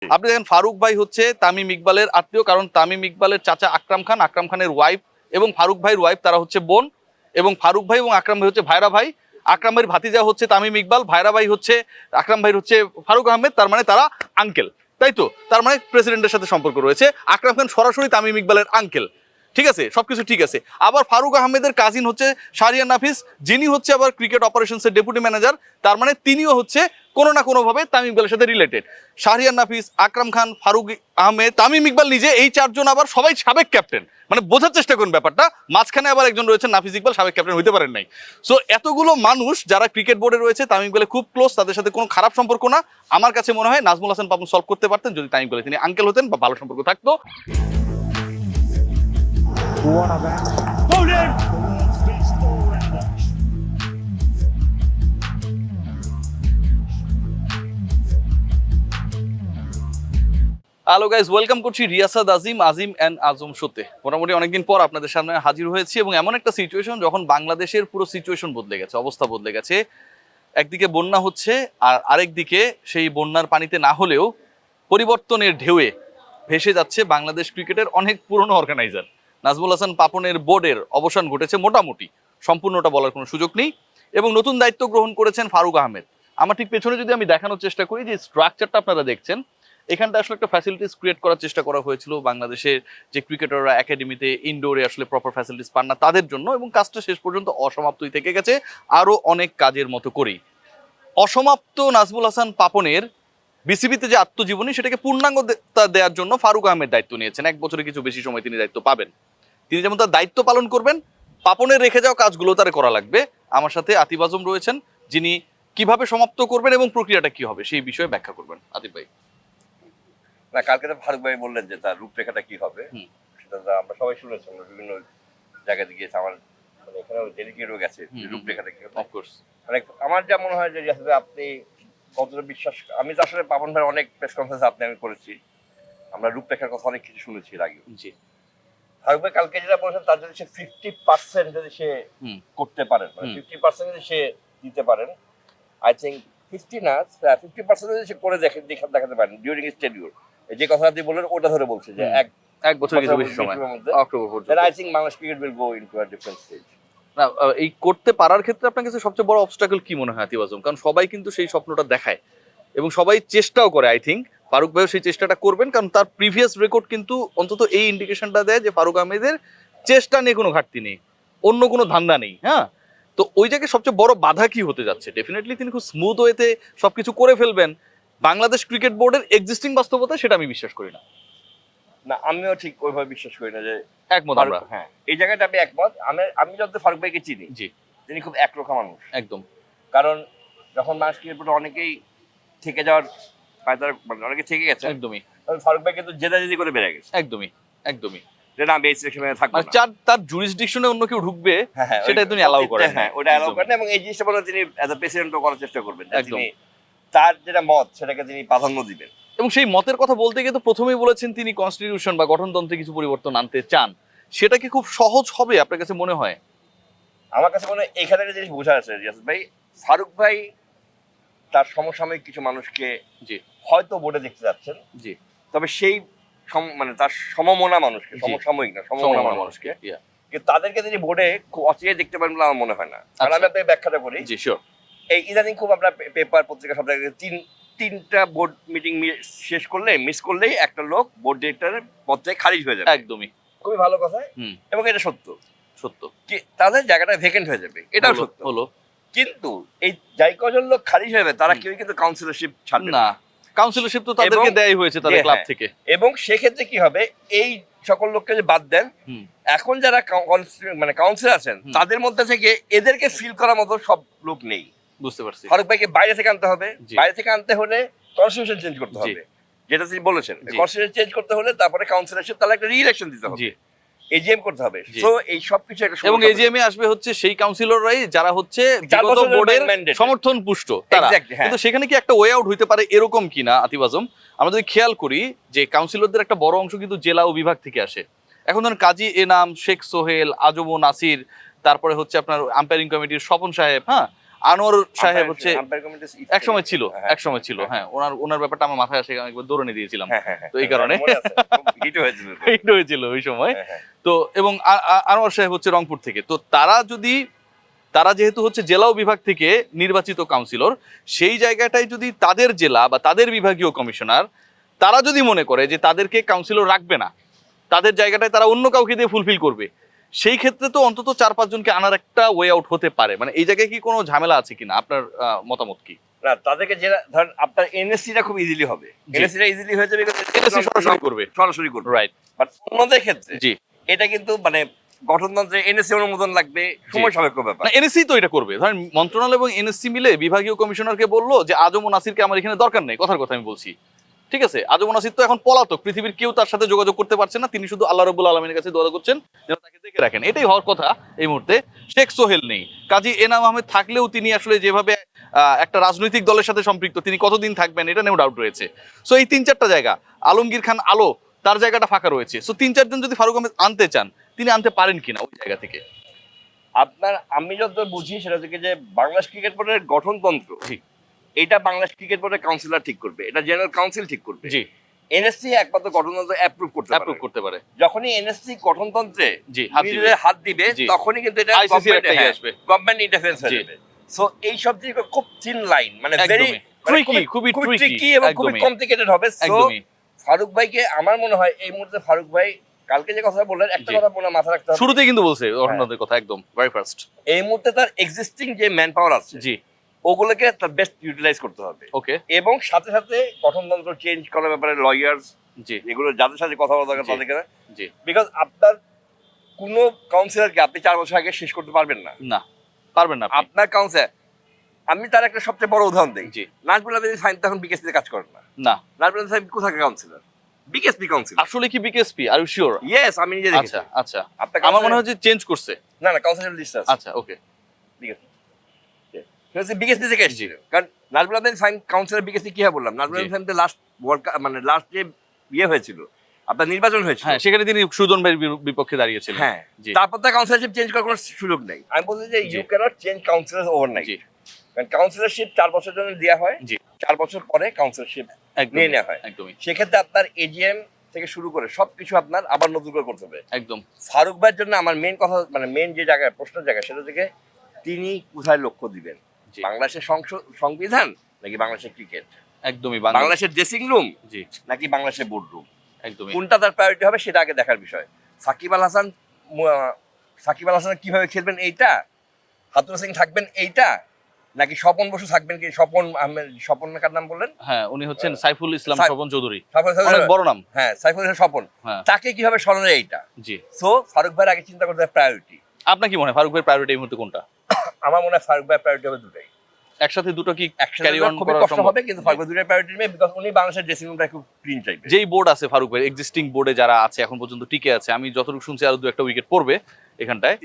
আপনি দেখেন ফারুক ভাই হচ্ছে তামিম ইকবালের আত্মীয়, কারণ তামিম ইকবালের চাচা আকরাম খান, আকরাম খানের ওয়াইফ এবং ফারুক ভাইয়ের ওয়াইফ তারা হচ্ছে বোন, এবং ফারুক ভাই এবং আকরাম ভাই হচ্ছে ভাইরা ভাই। আকরাম ভাইয়ের ভাতিজা হচ্ছে তামিম ইকবাল, ভাইরা ভাই হচ্ছে আকরাম ভাই হচ্ছে ফারুক আহমেদ, তার মানে তারা আঙ্কেল, তাই তো? তার মানে প্রেসিডেন্টের সাথে সম্পর্ক রয়েছে। আকরাম খান সরাসরি তামিম ইকবালের আঙ্কেল, ঠিক আছে, সবকিছু ঠিক আছে। আবার ফারুক আহমেদের কাজিন হচ্ছে শাহরিয়ার নাফিস, যিনি হচ্ছে আবার ক্রিকেট অপারেশনসের ডেপুটি ম্যানেজার, তার মানে তিনিও হচ্ছে কোনো না কোনোভাবে তামিম ইকবালের সাথে রিলেটেড। শাহরিয়ার নাফিস, আকরাম খান, ফারুক আহমেদ, তামিম ইকবাল নিজে, এই চারজন আবার সবাই সাবেক ক্যাপ্টেন। মানে বোঝার চেষ্টা করুন ব্যাপারটা, মাঝখানে আবার একজন রয়েছেন নাফিস ইকবাল, সাবেক ক্যাপ্টেন হইতে পারেন নাই। সো এতগুলো মানুষ যারা ক্রিকেট বোর্ডে রয়েছে, তামিম ইকবালে খুব ক্লোজ, তাদের সাথে কোনো খারাপ সম্পর্ক না। আমার কাছে মনে হয় নাজমুল হাসান পাপন সলভ করতে পারতেন যদি তামিম ইকবালে তিনি আঙ্কেল হতেন বা ভালো সম্পর্ক থাকতো। What about Foden? Best all-rounder. Hello guys, welcome করছি রিয়াসাদ আজিম, আজিম অ্যান্ড আজম শোতে। মোটামুটি অনেকদিন পর আপনাদের সামনে হাজির হয়েছি এবং এমন একটা সিচুয়েশন যখন বাংলাদেশের পুরো সিচুয়েশন বদলে গেছে, অবস্থা বদলে গেছে। একদিকে বন্যা হচ্ছে আর আরেকদিকে সেই বন্যার পানিতে না হলেও পরিবর্তনের ঢেউয়ে ভেসে যাচ্ছে বাংলাদেশ ক্রিকেটের অনেক পুরনো অর্গানাইজার। নাজমুল হাসান পাপনের বোর্ডের অবসান ঘটেছে মোটামুটি, সম্পূর্ণটা বলার কোনো সুযোগ নেই, এবং নতুন দায়িত্ব গ্রহণ করেছেন ফারুক আহমেদ। আমার ঠিক পেছনে যদি আমি দেখানোর চেষ্টা করি, যে স্ট্রাকচারটা আপনারা দেখছেন, এখানটা আসলে একটা ফ্যাসিলিটিস ক্রিয়েট করার চেষ্টা করা হয়েছিল বাংলাদেশের যে ক্রিকেটাররা একাডেমিতে ইনডোরে আসলে প্রপার ফ্যাসিলিটিস পান না তাদের জন্য, এবং কাজটা শেষ পর্যন্ত অসমাপ্তই থেকে গেছে আরো অনেক কাজের মতো করেই। অসমাপ্ত নাজমুল হাসান পাপনের বিসিবিতে যে আত্মজীবনী, সেটাকে পূর্ণাঙ্গতা দেওয়ার জন্য ফারুক আহমেদ দায়িত্ব নিয়েছেন। এক বছরের কিছু বেশি সময় তিনি দায়িত্ব পাবেন। তিনি যেমন তার দায়িত্ব পালন করবেন, পাপনের রেখে যাওয়া কাজগুলো তার করা লাগবে। আমার সাথে আতিফ আজম রয়েছেন, যিনি কিভাবে সমাপ্ত করবেন এবং প্রক্রিয়াটা কি হবে সেই বিষয়ে ব্যাখ্যা করবেন। আতিফ ভাই। না, কালকে তো ফারুক ভাই বললেন যে তার রূপরেখাটা কি হবে, সেটা তো আমরা সবাই শুনেছি, আমরা বিভিন্ন জায়গাতে গিয়েছি। আমার মানে এখানেও ডেলিগেটও গেছে রূপরেখাটা কি হবে। অফকোর্স। মানে আমার যা মনে হয় যে আসলে আপনি কতটা বিশ্বাস, আমি তো আসলে পাবন ভাই অনেক প্রেস কনফারেন্স আমি করেছি, আমরা রূপরেখার কথা অনেক কিছু শুনেছি এর আগে। জি। ফারুক ভাই কালকে যেটা বলেছেন, তার যদি সে 50% যদি সে করতে পারেন, মানে 50% যদি সে দিতে পারেন, আই থিঙ্ক 50 না 50% যদি সে করে দেখাতে পারেন ডিউরিং হিজ টেনিউর, যে কথা আপনি বললেন ওটা ধরে বলছে যে এক বছরের কিছু বেশি সময়, অক্টোবর পর্যন্ত, I think Bangladesh cricket will go into a different stage. না, এই করতে পারার ক্ষেত্রে আপনার কাছে সবচেয়ে বড় অবস্টাকল কি মনে হয় আতিফ আজম? কারণ সবাই কিন্তু সেই স্বপ্নটা দেখায় এবং সবাই চেষ্টাও করে। আই থিঙ্ক ফারুক ভাইও সেই চেষ্টাটা করবেন, কারণ তার প্রিভিয়াস রেকর্ড কিন্তু অন্তত এই ইন্ডিকেশনটা দেয় যে ফারুক আহমেদের চেষ্টা নিয়ে কোনো ঘাটতি নেই, অন্য কোনো ধান্দা নেই। হ্যাঁ, তো ওই জায়গায় সবচেয়ে বড় বাধা কি হতে যাচ্ছে? ডেফিনেটলি তিনি খুব স্মুথ ওয়েতে সবকিছু করে ফেলবেন। বাংলাদেশ ক্রিকেট বোর্ডের এক্সিস্টিং বাস্তবতা সেটা আমি বিশ্বাস করি না। না, আমিও ঠিক ওইভাবে বিশ্বাস করি না যে একমত আমরা। হ্যাঁ, এই জায়গাটা আমি একমত। আমি যত ফারুক ভাইকে চিনি, জি, তিনি খুব একরোখা মানুষ একদম। কারণ যখন বাংলাদেশ ক্রিকেট বোর্ডে অনেকেই থেকে যাওয়ার মানে অনেকে থেকে গেছে, একদমই। ফারুক ভাই কিন্তু জেদাজেদি করে বেড়ে গেছে। একদমই, একদমই। যে না, আমি এই সিলেকশনে থাকবো না। তার জুরিসডিকশনে অন্য কেউ ঢুকবে সেটা তিনি অ্যালাউ করেন। হ্যাঁ, ওটা অ্যালাউ করেন, এবং এই জিনিসটা বলে তিনি অ্যাজ আ প্রেসিডেন্টও করার চেষ্টা করবেন। তিনি তার যেটা মত সেটাকে তিনি প্রাধান্য দিবেন, এবং সেই মতের কথা বলতে গিয়ে তো প্রথমেই বলেছেন তিনি কনস্টিটিউশন বা গঠনতন্ত্রে কিছু পরিবর্তন আনতে চান। সেটা কি খুব সহজ হবে আপনার কাছে মনে হয়? আমার কাছে মনে হয় এখানে একটা জিনিস বোঝা আছে রিয়াজ ভাই, ফারুক ভাই তার সমসাময়িক কিছু মানুষকে জি হয়তো বোর্ডে দেখতে যাচ্ছেন, জি, তবে সেই মানে তার সমমনা মানুষকে, সমসাময়িক না সমমনা মানুষকে, কিন্তু তাদেরকে তিনি বোর্ডে খুব অচিরে দেখতে পারেন বলে আমার মনে হয় না। কারণ আমি আপনাকে ব্যাখ্যাটা করি। জি শিওর। এই ইদানিং খুব আমরা পেপার পত্রিকা সব জায়গায় তিনটা বোর্ড মিটিং শেষ করলে মিস করলেই একটা লোক বোর্ড ডিরেক্টরের পদ থেকে খারিজ হয়ে যাবে। একদমই। খুবই ভালো কথা, এবং এটা সত্য। সত্য। তাদের জায়গাটা ভ্যাকেন্ট হয়ে যাবে, এটাও সত্য হলো। কিন্তু এই যাই কজন লোক খারিজ হয়ে যাবে তারা কেউই কিন্তু কাউন্সিলরশিপ ছাড়বে না। কাউন্সিলরশিপ তো তাদেরকে দেয়াই হয়েছে তাদের ক্লাব থেকে। এবং সেক্ষেত্রে কি হবে, এই সকল লোককে যে বাদ দেন, এখন যারা মানে কাউন্সিলর আছেন তাদের মধ্যে থেকে এদেরকে ফিল করার মতো সব লোক নেই। বুঝতে পারছি। ফারুক ভাইকে বাইরে থেকে আনতে হবে, বাইরে থেকে আনতে হলে কনস্টিটিউশন চেঞ্জ করতে হবে, যেটা তিনি বলেছেন। কনস্টিটিউশন চেঞ্জ করতে হলে তারপরে কাউন্সিলরশিপ, তাহলে একটা রি-ইলেকশন দিতে হবে, এজিএম করতে হবে। সো এই সবকিছু একটা, এবং এজিএম এ আসবে হচ্ছে সেই কাউন্সিলররাই যারা হচ্ছে বিগত বোর্ডের সমর্থন পুষ্ট তারা। কিন্তু সেখানে কি একটা ওয়ে আউট হইতে পারে এরকম কিনা আতিফ আজম? আমরা যদি খেয়াল করি যে কাউন্সিলরদের একটা বড় অংশ কিন্তু জেলা ও বিভাগ থেকে আসে। এখন ধরুন কাজী এনাম, শেখ সোহেল, আজম ও নাসির, তারপরে হচ্ছে আপনার আম্পায়ারিং কমিটির স্বপন সাহেব, হ্যাঁ, আনোয়ার সাহেব হচ্ছে আম্পায়ার কমিটি একসময় ছিল হ্যাঁ ওনার ব্যাপারটা আমার মাথায় আসে, একবার দৌড়ে দিয়েছিলাম, তো এই কারণে হিট হয়েছিল হিট হয়েছিল ওই সময়। হ্যাঁ, হ্যাঁ। তো এবং আনোয়ার সাহেব হচ্ছে রংপুর থেকে, তো তারা যেহেতু হচ্ছে জেলা ও বিভাগ থেকে নির্বাচিত কাউন্সিলর, সেই জায়গাটায় যদি তাদের জেলা বা তাদের বিভাগীয় কমিশনার তারা যদি মনে করে যে তাদেরকে কাউন্সিলর রাখবে না, তাদের জায়গাটায় তারা অন্য কাউকে দিয়ে ফুলফিল করবে, সেই ক্ষেত্রে তো অন্তত 4-5 জনকে আনার একটা ওয়ে আউট হতে পারে। মানে এই জায়গায় কি কোনো ঝামেলা আছে কিনা, আপনার মতামত কি? না, তাদেরকে যেটা ধরেন আপনার এনএসসিটা খুব ইজিলি হবে, এনএসসিটা ইজিলি হয়ে যাবে, এনএসসি সরাসরি করবে রাইট। বাট অন্যদের ক্ষেত্রে জি এটা কিন্তু মানে গঠনতন্ত্রে এনএসসি অনুমোদন লাগবে, সময় সাপেক্ষ ব্যাপার। না, এনএসসি তো এটা করবে। ধরেন মন্ত্রণালয় এবং এনএসসি মিলে বিভাগীয় কমিশনারকে বললো যে আজম ও নাসিরকে আমার এখানে দরকার নেই, কথার কথা আমি বলছি, ঠিক আছে? আজম ও নাসির তো এখন পলাতক, পৃথিবীর কেউ তার সাথে যোগাযোগ করতে পারছে না, তিনি শুধু আল্লাহ রাব্বুল আলামিনের কাছে দোয়া করছেন যেন তাকে দেখে রাখেন, এটাই হওয়ার কথা এই মুহূর্তে। শেখ সোহেল নেই, কাজী এনাম আহমেদ থাকলেও তিনি আসলে যেভাবে একটা রাজনৈতিক দলের সাথে সম্পৃক্ত, তিনি কতদিন থাকবেন এটা নিয়েও ডাউট রয়েছে। সো এই 3-4টা জায়গা, আলমগীর খান আলো তার জায়গাটা ফাঁকা রয়েছে, সো 3-4 জন যদি ফারুক আহমেদ আনতে চান তিনি আনতে পারেন কিনা ওই জায়গা থেকে? আপনার আমি যত বুঝি সেটা থেকে যে বাংলাদেশ ক্রিকেট বোর্ডের গঠনতন্ত্র, জি এটা বাংলাদেশ ক্রিকেট বোর্ডের কাউন্সিলর ঠিক করবে, এটা জেনারেল কাউন্সিল ঠিক করবে। জি এনএসসি একমাত্র গঠনতন্ত্র অ্যাপ্রুভ করতে পারে। যখনই এনএসসি গঠনতন্ত্রে জি হাত দিবে জি। তখনই কিন্তু এটা ICC-র একটা ইয়ে আসবে। গভর্নমেন্ট ইন্টারফারেন্স হয়ে জি। যাবে। সো এই সব দিকে খুব থিন লাইন, মানে ভেরি একদমই ট্রিকি, খুবই ট্রিকি ট্রিকি এবং খুবই একদমই কমপ্লিকেটেড হবে। সো একদমই। ফারুক ভাইকে আমার মনে হয় এই মুহূর্তে ফারুক ভাই কালকে যে কথা বললেন, একটা জি। কথা মনে মাথা রাখতে হবে, শুরুতেই কিন্তু বলছে গঠনতন্ত্রের কথা, একদম ভেরি ফার্স্ট। এই মুহূর্তে তার এক্সিস্টিং যে ম্যান পাওয়ার আছে জি ওগুলোকে তার বেস্ট ইউটিলাইজ করতে হবে, ওকে এবং সাথে সাথে গঠনতন্ত্র চেঞ্জ করার ব্যাপারে লয়ার্স জি এগুলো যাদের সাথে কথা বলা দরকার জি। তাদেরকে, জি বিকজ আপনার কোনো কাউন্সিলরকে আপনি 4 বছর আগে শেষ করতে পারবেন না। না পারবেন না আপনি। আপনার কাউন্সিলর, আমি তার একটা সবচেয়ে বড় উদাহরণ দিই, জি নাজমুল আবেদিন সাইন তখন বিকেএসপিতে কাজ করেন না। না নাজমুল আবেদিন সাইন কোথায় কাউন্সিলর? বিকেএসপি কাউন্সিলর। আসলে কি BKSP, are you sure? Yes, আমি নিজে দেখেছি। আচ্ছা আচ্ছা, আপনার আমার মনে হয় যে চেঞ্জ করছে। না না, কাউন্সিলর লিস্ট আছে। আচ্ছা ওকে বিকেএসপি থেকে এসেছিল, কারণ নাজমুল আবেদিন সাইন কাউন্সিলর বিকেএসপি কি হয় বললাম, নাজমুল আবেদিন সাইন লাস্ট ওয়ার্ল্ড কাপ মানে লাস্ট যে ইয়ে হয়েছিল আপনার নির্বাচন হয়েছিল, হ্যাঁ সেখানে তিনি সুজন ভাইয়ের বিপক্ষে দাঁড়িয়েছিলেন। হ্যাঁ, জি তারপর তার কাউন্সিলরশিপ চেঞ্জ করার কোনো সুযোগ নেই। আমি বলছি যে জি। You cannot change councillor overnight, জি কারণ কাউন্সিলরশিপ 4 বছরের জন্য দেওয়া হয়, জি 4 বছর পরে কাউন্সিলরশিপ একদম নিয়ে নেওয়া হয়। একদমই সেক্ষেত্রে আপনার এজিএম থেকে শুরু করে সবকিছু আপনার আবার নতুন করে করতে হবে। একদম ফারুক ভাইয়ের জন্য আমার মেন কথা মানে মেন যে জায়গায় প্রশ্নের জায়গা সেটা থেকে তিনি কোথায় লক্ষ্য দিবেন, জি বাংলাদেশের সংবিধান নাকি বাংলাদেশের ক্রিকেট, একদমই বাংলাদেশের ড্রেসিং রুম জি নাকি বাংলাদেশের বোর্ড রুম, একদমই কোনটা তার প্রায়োরিটি হবে সেটা আগে দেখার বিষয়। সাকিব আল হাসান কিভাবে খেলবেন এইটা, হাতুর সিং থাকবেন এইটা, নাকি স্বপন বসু থাকবেন, কি স্বপন আহমেদ, স্বপন কার নাম বললেন? হ্যাঁ উনি হচ্ছেন সাইফুল ইসলাম স্বপন চৌধুরী, স্বপন অনেক বড় নাম। হ্যাঁ, সাইফুল ইসলাম স্বপন, হ্যাঁ তাকে কিভাবে সরানো এইটা। জি সো ফারুক ভাইয়ের আগে চিন্তা করতে হবে প্রায়োরিটি। আপনার কি মনে হয় ফারুক ভাইয়ের প্রায়োরিটি এই মুহূর্তে কোনটা? আমার মনে হয় ফারুক ভাইয়ের প্রায়োরিটি হবে দুটাই, একসাথে দুটো কি একসাথে ক্যারি অন খুবই করা কষ্ট সম্ভব? হবে, কিন্তু ফারুক ভাই দুটাই প্রায়োরিটি নেবে, বিকজ উনি বাংলাদেশের ড্রেসিং রুমটা খুব ক্লিন চাইবে। যেই বোর্ড আছে ফারুক ভাই, এক্সিস্টিং বোর্ডে যারা আছে এখন পর্যন্ত টিকে আছে, আমি যতটুকু শুনছি আরো 2-1টা উইকেট পড়বে এখানটায়,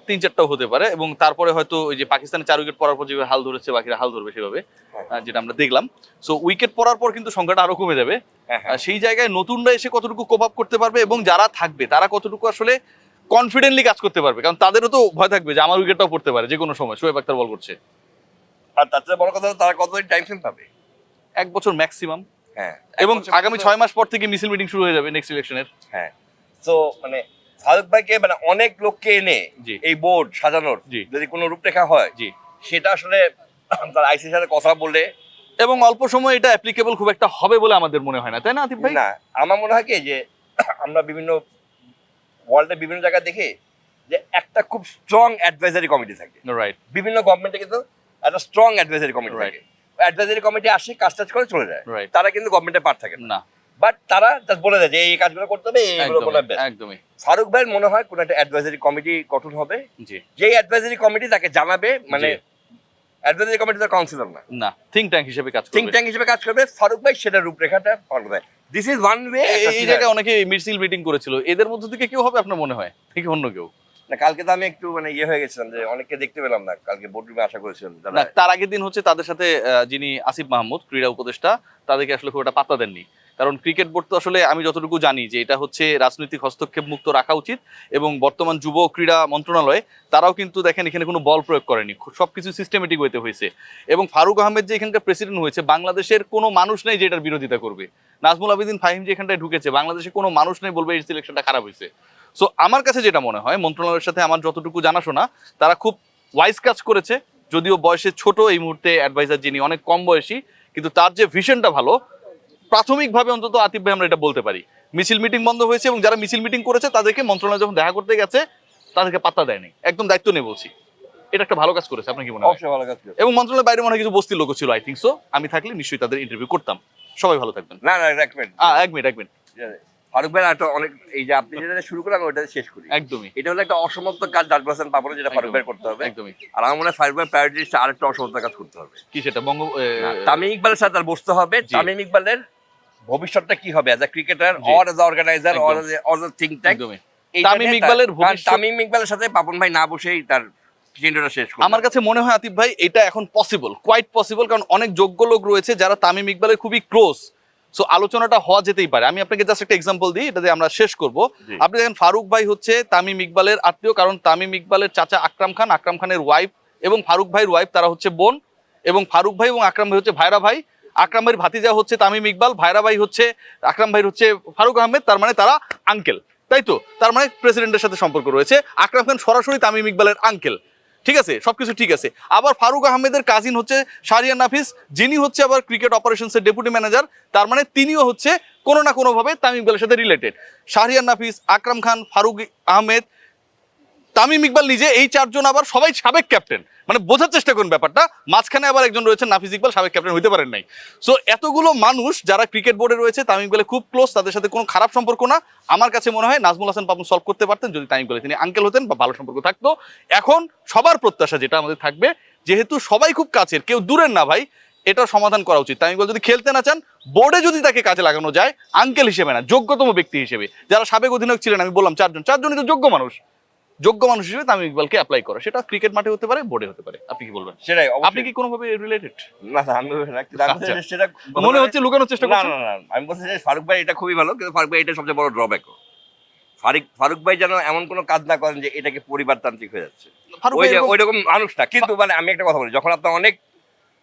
3-4টাও হতে পারে, এবং তারপরে হয়তো ওই যে পাকিস্তানের 4 উইকেট পড়ার পর যেভাবে হাল ধরেছে বাকিরা হাল ধরবে সেভাবে, যেটা আমরা দেখলাম। সো উইকেট পড়ার পর কিন্তু সংখ্যাটা আরো কমে যাবে। সেই জায়গায় নতুনরা এসে কতটুকু কোপ আপ করতে পারবে এবং যারা থাকবে তারা কতটুকু আসলে কনফিডেন্টলি কাজ করতে পারবে, কারণ তাদেরও তো ভয় থাকবে যে আমার উইকেটটাও পড়তে পারে যে কোনো সময়। শোয়েব আখতার বল করছে, আর তার চেয়ে বড় কথা হলো তারা কতদিন টাইম ফ্রেম পাবে? 1 বছর ম্যাক্সিমাম, হ্যাঁ, এবং আগামী 6 মাস পর থেকে মিছিল মিটিং শুরু হয়ে যাবে নেক্সট ইলেকশনের। হ্যাঁ, সো মানে ফারুক ভাইকে মানে অনেক লোককে এনে জি এই বোর্ড সাজানোর জি যদি কোনো রূপরেখা হয়, জি সেটা আসলে তার আইসিসির সাথে কথা বলে, এবং অল্প সময় এটা অ্যাপ্লিকেবল খুব একটা হবে বলে আমাদের মনে হয় না, তাই না আতিফ ভাই? না আমার মনে হয় কি যে আমরা বিভিন্ন ওয়ার্ল্ডে বিভিন্ন জায়গায় দেখি যে একটা খুব স্ট্রং অ্যাডভাইজারি কমিটি থাকে, রাইট বিভিন্ন গভর্নমেন্টে কিন্তু একটা স্ট্রং অ্যাডভাইজারি কমিটি Right. থাকে, অ্যাডভাইজারি কমিটি আসে কাজ টাজ করে চলে যায়, Right. তারা কিন্তু গভর্নমেন্টে পার থাকে না, না বাট তারা জাস্ট বলে দেয় যে এই কাজগুলো করতে হবে, এইগুলো করলে একদমই best। একদমই ফারুক ভাইয়ের মনে হয় কোন একটা অ্যাডভাইজারি কমিটি গঠন হবে, জি যেই অ্যাডভাইজারি কমিটি তাকে জানাবে, মানে জি। অ্যাডভাইজারি কমিটি তো কাউন্সিলর না, না থিঙ্ক ট্যাঙ্ক হিসেবে কাজ থিঙ্ক করবে। ট্যাঙ্ক হিসেবে কাজ করবে, ফারুক ভাই সেটা রূপরেখাটা পালন করে। This is one way. এই জায়গায় অনেকে মিছিল মিটিং করেছিল, এদের মধ্যে থেকে কেউ হবে আপনার মনে হয় নাকি অন্য কেউ? না, কালকে তো আমি একটু মানে ইয়ে হয়ে গেছিলাম যে অনেককে দেখতে পেলাম না, কালকে বোর্ডরুমে আশা করেছিলাম না, তার আগের দিন হচ্ছে তাদের সাথে যিনি আসিফ মাহমুদ ক্রীড়া উপদেষ্টা, তাদেরকে আসলে খুব একটা পাত্তা দেননি। কারণ ক্রিকেট বোর্ড তো আসলে আমি যতটুকু জানি যে এটা হচ্ছে রাজনৈতিক হস্তক্ষেপ মুক্ত রাখা উচিত, এবং বর্তমান যুব ক্রীড়া মন্ত্রণালয় তারাও কিন্তু দেখেন এখানে কোনো বল প্রয়োগ করেনি, সবকিছু সিস্টেমেটিক ওয়েতে হয়েছে। এবং ফারুক আহমেদ যে এখানকার প্রেসিডেন্ট হয়েছে, বাংলাদেশের কোনো মানুষ নেই যে এটার বিরোধিতা করবে। নাজমুল আবেদিন ফাহিম যে এখানটায় ঢুকেছে, বাংলাদেশে কোনো মানুষ নেই বলবে এই সিলেকশনটা খারাপ হয়েছে। সো আমার কাছে যেটা মনে হয়, মন্ত্রণালয়ের সাথে আমার যতটুকু জানাশোনা, তারা খুব ওয়াইজ কাজ করেছে। যদিও বয়সে ছোট এই মুহূর্তে অ্যাডভাইজার যিনি অনেক কম বয়সী, কিন্তু তার যে ভিশনটা ভালো, প্রাথমিকভাবে অন্তত আতিফ ভাই আমরা এটা বলতে পারি। মিছিল মিটিং বন্ধ হয়েছে এবং যারা মিছিল মিটিং করেছে তাদেরকে মন্ত্রণালয় যখন দেখা করতে গেছে তাদেরকে পাত্তা দেয়নি, একদম দায়িত্ব নিয়ে বলছি। এটা একটা ভালো কাজ করেছে, আপনার কি মনে হয়? অবশ্যই ভালো কাজ করে। এবং মন্ত্রণালয়ের বাইরে মনে হয় কিছু বস্তির লোক ছিল, আই থিঙ্ক সো। আমি থাকলে নিশ্চয়ই তাদের ইন্টারভিউ করতাম। সবাই ভালো থাকবেন। না না এক মিনিট, এক মিনিট। ফারুক ভাই একটা অনেক, এই যে আপনি যেটা শুরু করেন ওইটা শেষ করি। একদমই এটা হলো একটা অসমাপ্ত কাজ 10% পাবো, যেটা ফারুক ভাই করতে হবে। একদমই। আর আমার মনে হয় ফারুক ভাই প্রায়োরিটি আরেকটা অসমাপ্ত কাজ করতে হবে। কি সেটা? তামিম ইকবালের সাথে তার বসতে হবে। জি। তামিম ইকবালের ভবিষ্যৎটা কি হবে অ্যাজ আ ক্রিকেটার জি। Or as a organizer or as a think tank. একদমই। তামিম ইকবালের ভবিষ্যৎ, তামিম ইকবালের সাথে পাপন ভাই না বসেই তার চিন্তাটা শেষ করবে। আমার কাছে মনে হয় আতিফ ভাই এটা এখন পসিবল, কোয়াইট পসিবল, কারণ অনেক যোগ্য লোক রয়েছে যারা তামিম ইকবালের খুবই ক্লোজ। সো আলোচনাটা হওয়া যেতেই পারে। আমি আপনাকে জাস্ট একটা এক্সাম্পল দিই, এটা দিয়ে আমরা শেষ করব। জি। আপনি দেখেন ফারুক ভাই হচ্ছে তামিম ইকবালের আত্মীয়, কারণ তামিম ইকবালের চাচা আকরাম খান, আকরাম খানের ওয়াইফ এবং ফারুক ভাইয়ের ওয়াইফ, তারা হচ্ছে বোন। এবং ফারুক ভাই এবং আকরাম ভাই হচ্ছে ভাইরা ভাই। আকরাম ভাইয়ের ভাতিজা হচ্ছে তামিম ইকবাল, ভাইরা ভাই হচ্ছে আকরাম ভাই হচ্ছে ফারুক আহমেদ, তার মানে তারা আঙ্কেল, তাই তো? তার মানে প্রেসিডেন্টের সাথে সম্পর্ক রয়েছে। আকরাম খান সরাসরি তামিম ইকবালের আঙ্কেল, ঠিক আছে, সবকিছু ঠিক আছে। আবার ফারুক আহমেদের কাজিন হচ্ছে শাহরিয়ার নাফিস, যিনি হচ্ছে আবার ক্রিকেট অপারেশনসের ডেপুটি ম্যানেজার, তার মানে তিনিও হচ্ছে কোনো না কোনোভাবে তামিম ইকবালের সাথে রিলেটেড। শাহরিয়ার নাফিস, আকরাম খান, ফারুক আহমেদ, তামিম ইকবাল নিজে, এই চারজন আবার সবাই সাবেক ক্যাপ্টেন। মানে বোঝার চেষ্টা করুন ব্যাপারটা, মাঝখানে আবার একজন রয়েছেন নাফিস ইকবাল, সাবেক ক্যাপ্টেন হইতে পারেন নাই। সো এতগুলো মানুষ যারা ক্রিকেট বোর্ডে রয়েছে, তামিম ইকবালের খুব ক্লোজ, তাদের সাথে কোনো খারাপ সম্পর্ক না। আমার কাছে মনে হয় নাজমুল হাসান পাপন সলভ করতে পারতেন যদি তামিম ইকবালে তিনি আঙ্কেল হতেন বা ভালো সম্পর্ক থাকতো। এখন সবার প্রত্যাশা যেটা আমাদের থাকবে, যেহেতু সবাই খুব কাছের, কেউ দূরের না ভাই, এটা সমাধান করা উচিত। তামিম ইকবাল যদি খেলতে না চান, বোর্ডে যদি তাকে কাজে লাগানো যায়, আঙ্কেল হিসেবে না, যোগ্যতম ব্যক্তি হিসেবে। যারা সাবেক অধিনায়ক ছিলেন, আমি বললাম চারজনই তো যোগ্য মানুষ, যোগ্য মানুষ হিসেবে তামিম ইকবালকে অ্যাপ্লাই করা, সেটা ক্রিকেট মাঠে হতে পারে, বোর্ডে হতে পারে। আপনি কি বলবেন? সেটাই আপনি কি কোনোভাবে রিলেটেড? না না আমি আচ্ছা। সেটা মনে হচ্ছে লুকানোর চেষ্টা না করছেন। না না আমি বলছি যে ফারুক ভাই এটা খুবই ভালো, কিন্তু ফারুক ভাই এটা সবচেয়ে বড় ড্রব্যাকও। ফারুক ভাই যেন এমন কোনো কাজ না করেন যে এটাকে পরিবারতান্ত্রিক হয়ে যাচ্ছে। ফারুক ওই ভাই যে এরকম- ওইরকম মানুষ না, কিন্তু মানে আমি একটা কথা বলি, যখন আপনার অনেক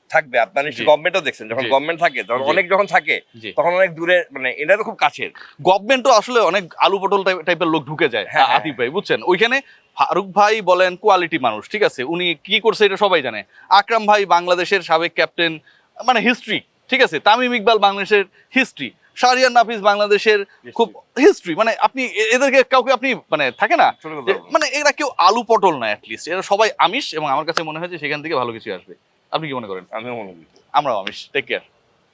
থাকবে, আপনার জি। গভর্নমেন্টও দেখছেন, যখন জি। গভর্নমেন্ট থাকে তখন জি। অনেক যখন থাকে জি। তখন অনেক দূরে, মানে এটা তো খুব কাছের। গভর্নমেন্টও আসলে অনেক আলু পটল টাইপের লোক ঢুকে যায়। হ্যাঁ, আতিফ ভাই বুঝছেন, ওইখানে ফারুক ভাই বলেন কোয়ালিটি মানুষ, ঠিক আছে, উনি কি করছে এটা সবাই জানে। আকরাম ভাই বাংলাদেশের সাবেক ক্যাপ্টেন, মানে হিস্ট্রি, ঠিক আছে। তামিম ইকবাল বাংলাদেশের হিস্ট্রি, শাহরিয়ার নাফিস বাংলাদেশের খুব হিস্ট্রি। মানে আপনি এদেরকে কাউকে আপনি মানে থাকে না ছোট কথা যে, বলবো। মানে এরা কেউ আলু পটল না, অ্যাটলিস্ট এরা সবাই আমিষ, এবং আমার কাছে মনে হয় যে সেখান থেকে ভালো কিছু আসবে। আপনি কি মনে করেন? আমিও মনে করি। আমরাও আমিষ। Take care.